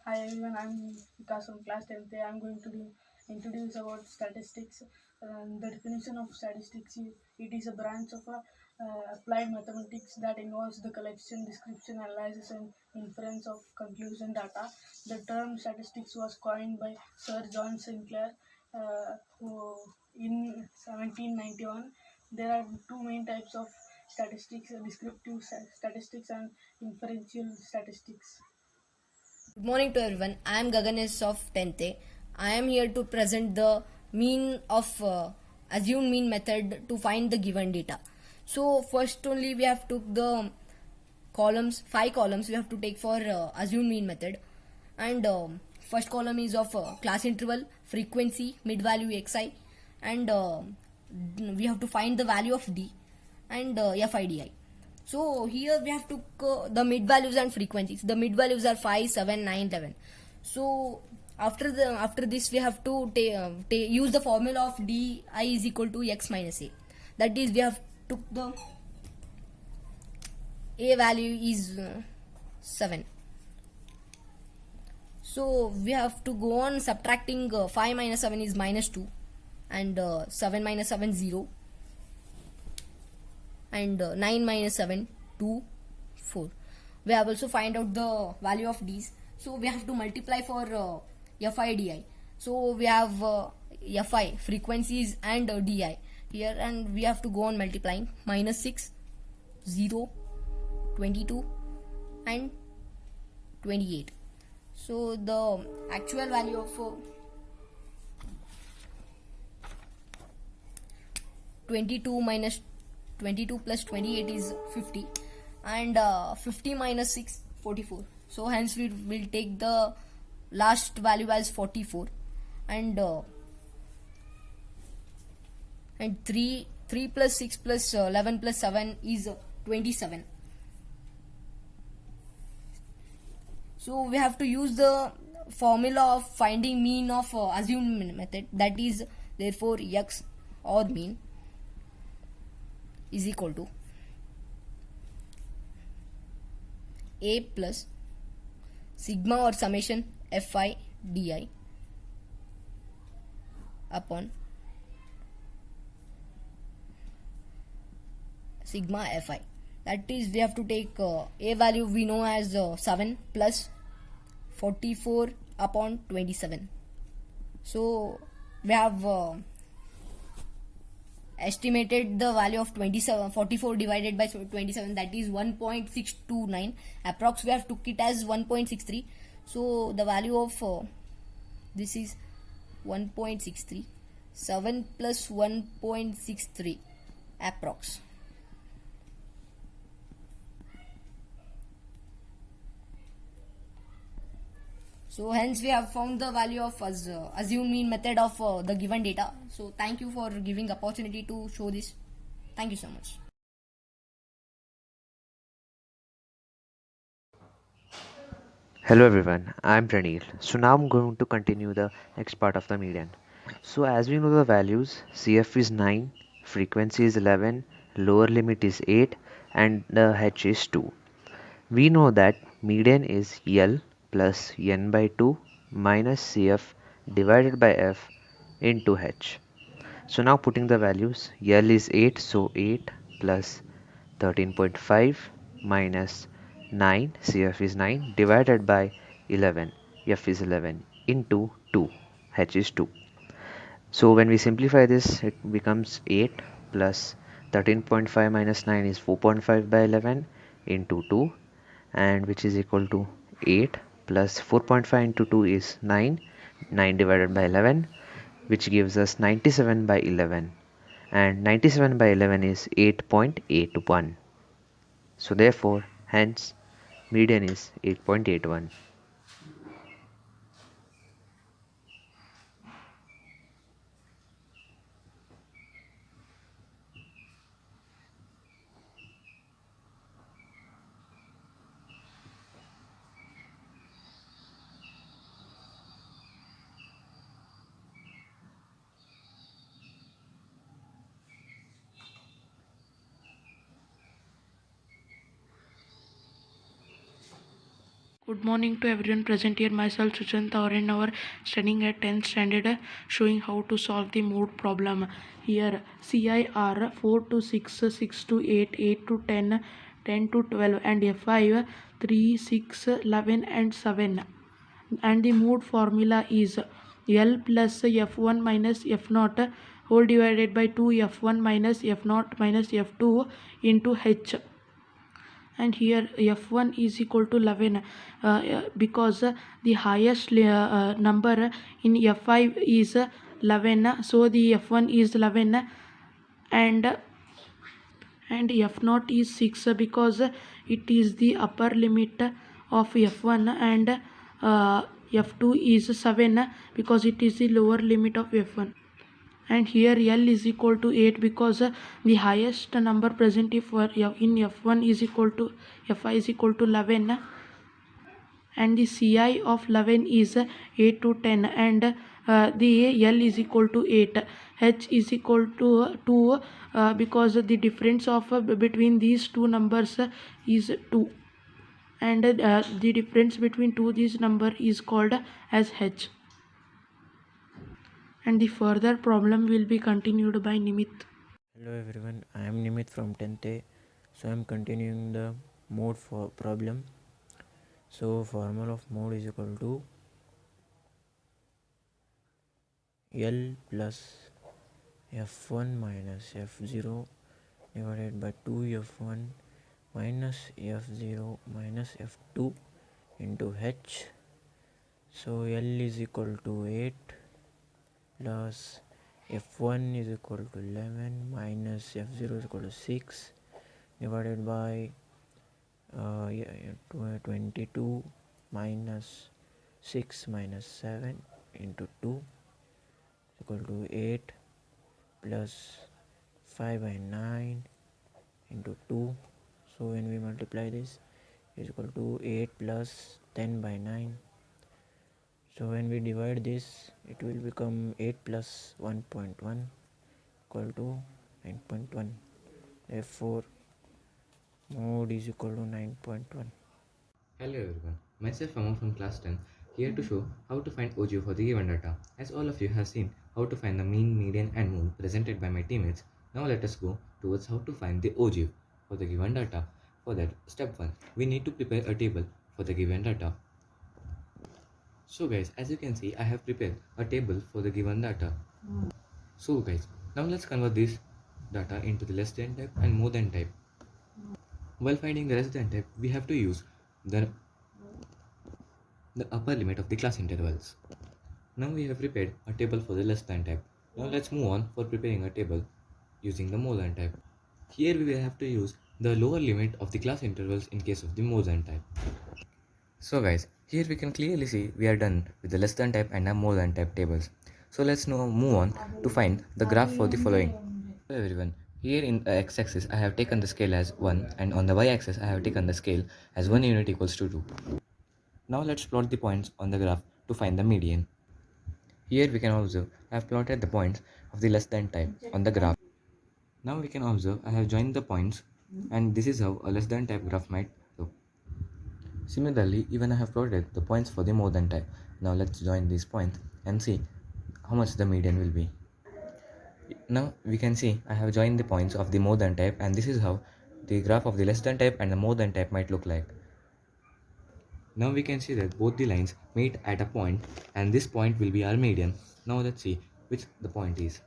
Hi everyone, I'm Vikas from class 10th. I'm going to introduce about statistics. The definition of statistics is it is a branch of applied mathematics that involves the collection, description, analysis, and inference of conclusion data. The term statistics was coined by Sir John Sinclair who in 1791. There are two main types of statistics: descriptive statistics and inferential statistics. Good morning to everyone. I am Gaganesh of 10th A. I am here to present the mean of assumed mean method to find the given data. So first only we have took the columns, 5 columns we have to take for assumed mean method, and first column is of class interval, frequency, mid value xi, and we have to find the value of d and fidi. So here we have to the mid values and frequencies. The mid values are 5, 7, 9, 11. So after this we have to use the formula of di is equal to x minus a. That is, we have took the a value is 7. So we have to go on subtracting 5 minus 7 is minus 2, and 7 minus 7 0, and 9 minus 7 2 4. We have also find out the value of these. So we have to multiply for FI. So we have FI frequencies and DI here, and we have to go on multiplying minus 6 0 22 and 28. So the actual value of 22 minus 22 plus 28 is 50, and 50 minus 6 44. So hence we will take the last value as 44, and 3 plus 6 plus 11 plus 7 is 27. So we have to use the formula of finding mean of assumed method, that is therefore x or mean is equal to a plus sigma or summation fi di upon sigma fi. That is, we have to take a value we know as 7 plus 44 upon 27. So we have estimated the value of 44 divided by 27, that is 1.629. Approx we have took it as 1.63. So the value of this is 1.63. 7 plus 1.63 approx. So hence we have found the value of assumed mean method of the given data. So thank you for giving opportunity to show this. Thank you so much. Hello everyone, I'm Praneel. So now I'm going to continue the next part of the median. So as we know the values, CF is 9, frequency is 11, lower limit is 8, and the H is 2. We know that median is L plus N by 2 minus CF divided by F into H. So now putting the values, L is 8, so 8 plus 13.5 minus 9, CF is 9, divided by 11, F is 11, into 2, H is 2. So when we simplify this, it becomes 8 plus 13.5 minus 9 is 4.5 by 11 into 2, and which is equal to 8 plus 4.5 into 2 is 9, 9 divided by 11, which gives us 97 by 11, and 97 by 11 is 8.81. So therefore, hence median is 8.81. Good morning to everyone present here. Myself Suchanta Oren, our studying at 10th standard, showing how to solve the mode problem. Here CIR 4 to 6, 6 to 8, 8 to 10, 10 to 12, and F5 3, 6, 11, and 7. And the mode formula is L plus F1 minus F0 whole divided by 2 F1 minus F0 minus F2 into H. And here f1 is equal to 11 because the highest number in f5 is 11, so the f1 is 11, and f0 is 6 because it is the upper limit of f1, and f2 is 7 because it is the lower limit of f1. And here L is equal to 8 because the highest number present in F1 is equal to Fi is equal to 11, and the Ci of 11 is 8 to 10, and the L is equal to 8. H is equal to 2 because the difference of between these two numbers is 2, and the difference between these number is called as H. And the further problem will be continued by Nimit. Hello everyone, I am Nimit from 10th A. So I am continuing the mode for problem. So formula of mode is equal to L plus F1 minus F0 divided by 2 F1 minus F0 minus F2 into H. So L is equal to 8 plus F1 is equal to 11 minus F0 is equal to 6 divided by 22 minus 6 minus 7 into 2 is equal to 8 plus 5 by 9 into 2. So when we multiply this, it is equal to 8 plus 10 by 9. So when we divide this, it will become 8 plus 1.1 equal to 9.1. Therefore, mode is equal to 9.1. Hello everyone, myself Amon from class 10, here to show how to find OGO for the given data. As all of you have seen how to find the mean, median and mode presented by my teammates, now let us go towards how to find the OGO for the given data. For that, step 1, we need to prepare a table for the given data. So guys, as you can see, I have prepared a table for the given data. So guys, now let's convert this data into the less than type and more than type. While finding the less than type, we have to use the upper limit of the class intervals. Now we have prepared a table for the less than type. Now let's move on for preparing a table using the more than type. Here we will have to use the lower limit of the class intervals in case of the more than type. So guys, here we can clearly see we are done with the less than type and the more than type tables. So let's now move on to find the graph for the following. Hello everyone, here in the x-axis I have taken the scale as 1, and on the y-axis I have taken the scale as 1 unit equals to 2. Now let's plot the points on the graph to find the median. Here we can observe I have plotted the points of the less than type on the graph. Now we can observe I have joined the points, and this is how a less than type graph might look. Similarly, even I have plotted the points for the more than type. Now let's join these points and see how much the median will be. Now we can see I have joined the points of the more than type, and this is how the graph of the less than type and the more than type might look like. Now we can see that both the lines meet at a point, and this point will be our median. Now let's see which the point is.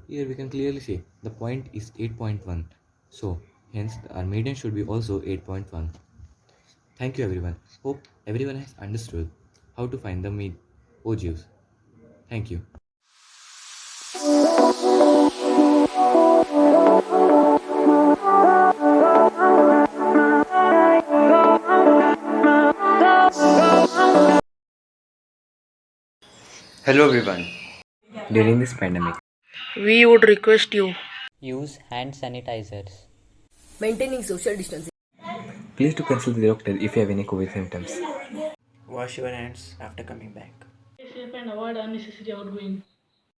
Here we can clearly see the point is 8.1. So hence our median should be also 8.1. Thank you everyone. Hope everyone has understood how to find the OGOs. Thank you. Hello everyone. During this pandemic, We would request you Use hand sanitizers. Maintaining social distancing. please do consult the doctor if you have any COVID symptoms. Wash your hands after coming back. Stay safe and avoid unnecessary outgoing.